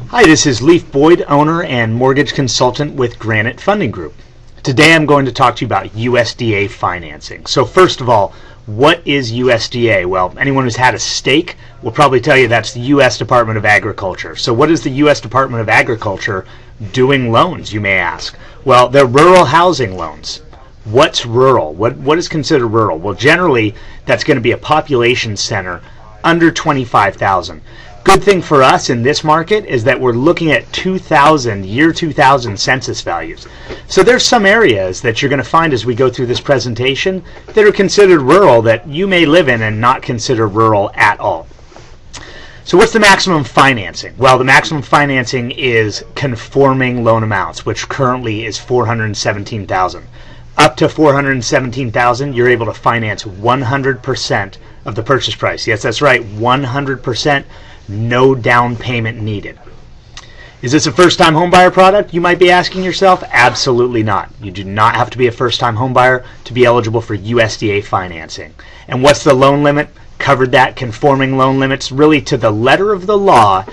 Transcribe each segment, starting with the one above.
Hi, this is Leif Boyd, owner and mortgage consultant with Granite Funding Group. Today I'm going to talk to you about USDA financing. So first of all, what is USDA? Well, anyone who's had a steak will probably tell you that's the U.S. Department of Agriculture. So what is the U.S. Department of Agriculture doing loans, you may ask? Well, they're rural housing loans. What's rural? What is considered rural? Well, generally that's going to be a population center under 25,000. Good thing for us in this market is that we're looking at year 2000 census values. So there's some areas that you're going to find as we go through this presentation that are considered rural that you may live in and not consider rural at all. So what's the maximum financing? Well, the maximum financing is conforming loan amounts, which currently is $417,000. Up to $417,000, you're able to finance 100% of the purchase price. Yes, that's right, 100%. No down payment needed. Is this a first-time homebuyer product, you might be asking yourself? Absolutely not. You do not have to be a first-time homebuyer to be eligible for USDA financing. And what's the loan limit? Covered that. Conforming loan limits. Really, to the letter of the law,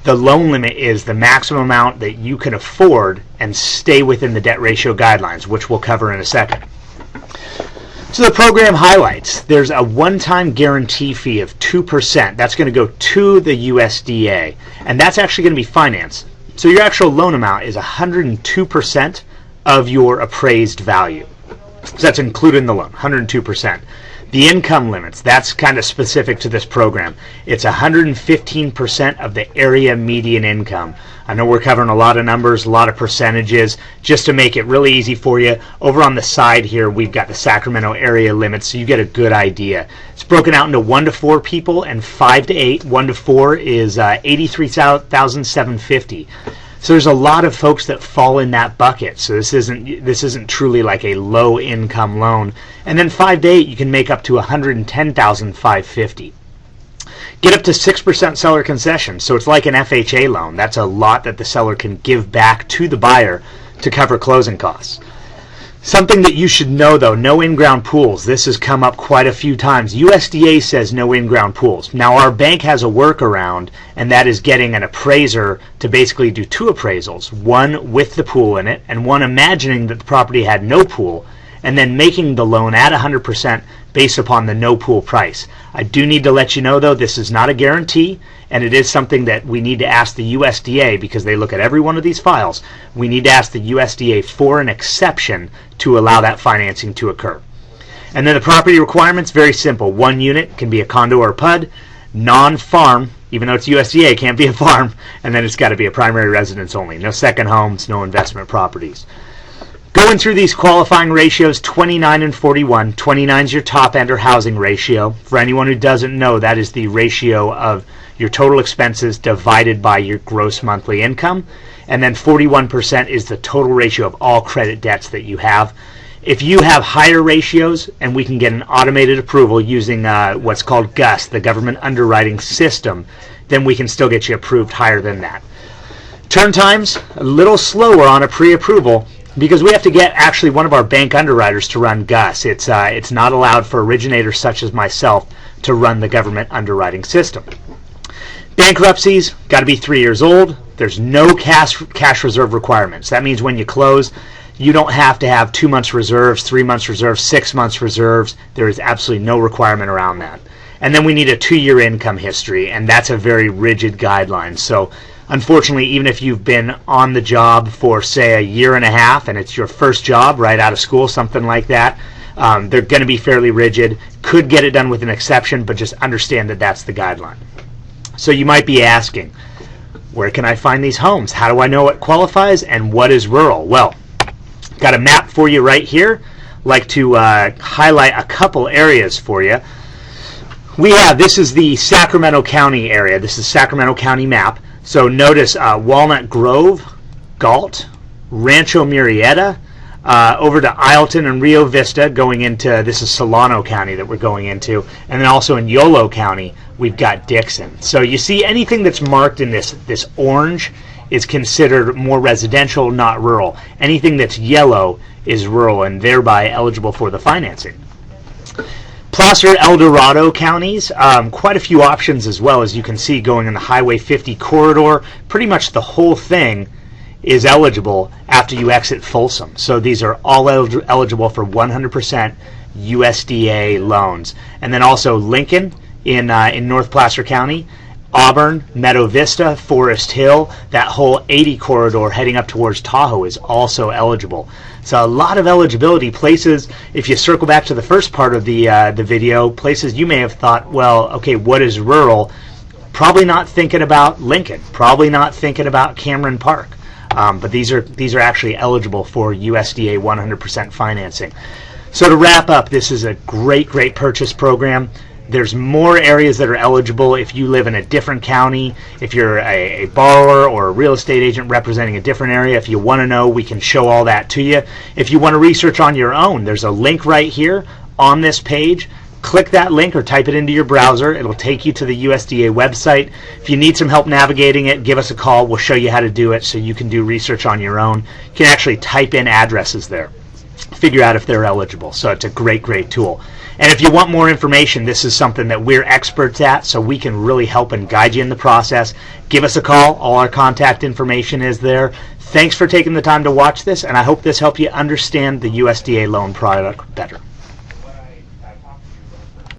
the loan limit is the maximum amount that you can afford and stay within the debt ratio guidelines, which we'll cover in a second. So the program highlights, there's a one-time guarantee fee of 2%. That's going to go to the USDA, and that's actually going to be financed. So your actual loan amount is 102% of your appraised value. So that's included in the loan, 102%. The income limits, that's kind of specific to this program. It's 115% of the area median income. I know we're covering a lot of numbers, a lot of percentages. Just to make it really easy for you, over on the side here, we've got the Sacramento area limits, so you get a good idea. It's broken out into 1 to 4 people and 5 to 8. 1 to 4 is $83,750. So there's a lot of folks that fall in that bucket. So this isn't truly like a low income loan. And then 5 to 8, you can make up to $110,550. Get up to 6% seller concession. So it's like an FHA loan. That's a lot that the seller can give back to the buyer to cover closing costs. Something that you should know though, no in-ground pools. This has come up quite a few times. USDA says no in-ground pools. Now our bank has a workaround, and that is getting an appraiser to basically do 2 appraisals. One with the pool in it, and one imagining that the property had no pool, and then making the loan at 100% based upon the no pool price. I do need to let you know though, this is not a guarantee, and it is something that we need to ask the USDA, because they look at every one of these files. We need to ask the USDA for an exception to allow that financing to occur. And then the property requirements, very simple. 1 unit, can be a condo or a PUD. Non-farm, even though it's USDA, it can't be a farm. And then it's got to be a primary residence only. No second homes, no investment properties. Going through these qualifying ratios, 29 and 41. 29 is your top end or housing ratio. For anyone who doesn't know, that is the ratio of your total expenses divided by your gross monthly income. And then 41% is the total ratio of all credit debts that you have. If you have higher ratios, and we can get an automated approval using what's called GUS, the government underwriting system, then we can still get you approved higher than that. Turn times, a little slower on a pre-approval, because we have to get actually one of our bank underwriters to run GUS. It's not allowed for originators such as myself to run the government underwriting system. Bankruptcies, got to be 3 years old. There's no cash reserve requirements. That means when you close, you don't have to have 2 months reserves, 3 months reserves, 6 months reserves. There is absolutely no requirement around that. And then we need a 2-year income history, and that's a very rigid guideline. So unfortunately, even if you've been on the job for, say, a year and a half, and it's your first job right out of school, something like that, they're going to be fairly rigid. Could get it done with an exception, but just understand that that's the guideline. So you might be asking, where can I find these homes? How do I know what qualifies and what is rural? Well, got a map for you right here. Like to highlight a couple areas for you. This is the Sacramento County area. This is Sacramento County map. So notice Walnut Grove, Galt, Rancho Murrieta, over to Isleton and Rio Vista going into, this is Solano County that we're going into, and then also in Yolo County we've got Dixon. So you see anything that's marked in this orange is considered more residential, not rural. Anything that's yellow is rural and thereby eligible for the financing. Placer, El Dorado counties, quite a few options as well, as you can see, going in the Highway 50 corridor. Pretty much the whole thing is eligible after you exit Folsom. So these are all eligible for 100% USDA loans. And then also Lincoln in North Placer County, Auburn, Meadow Vista, Forest Hill, that whole 80 corridor heading up towards Tahoe is also eligible. So a lot of eligibility places. If you circle back to the first part of the video, places you may have thought, well, okay, what is rural? Probably not thinking about Lincoln. Probably not thinking about Cameron Park. But these are actually eligible for USDA 100% financing. So to wrap up, this is a great purchase program. There's more areas that are eligible if you live in a different county, if you're a borrower or a real estate agent representing a different area. If you want to know, we can show all that to you. If you want to research on your own, there's a link right here on this page. Click that link or type it into your browser. It'll take you to the USDA website. If you need some help navigating it, give us a call. We'll show you how to do it so you can do research on your own. You can actually type in addresses there, figure out if they're eligible. So it's a great tool. And if you want more information, this is something that we're experts at, so we can really help and guide you in the process. Give us a call. All our contact information is there. Thanks for taking the time to watch this, and I hope this helped you understand the USDA loan product better.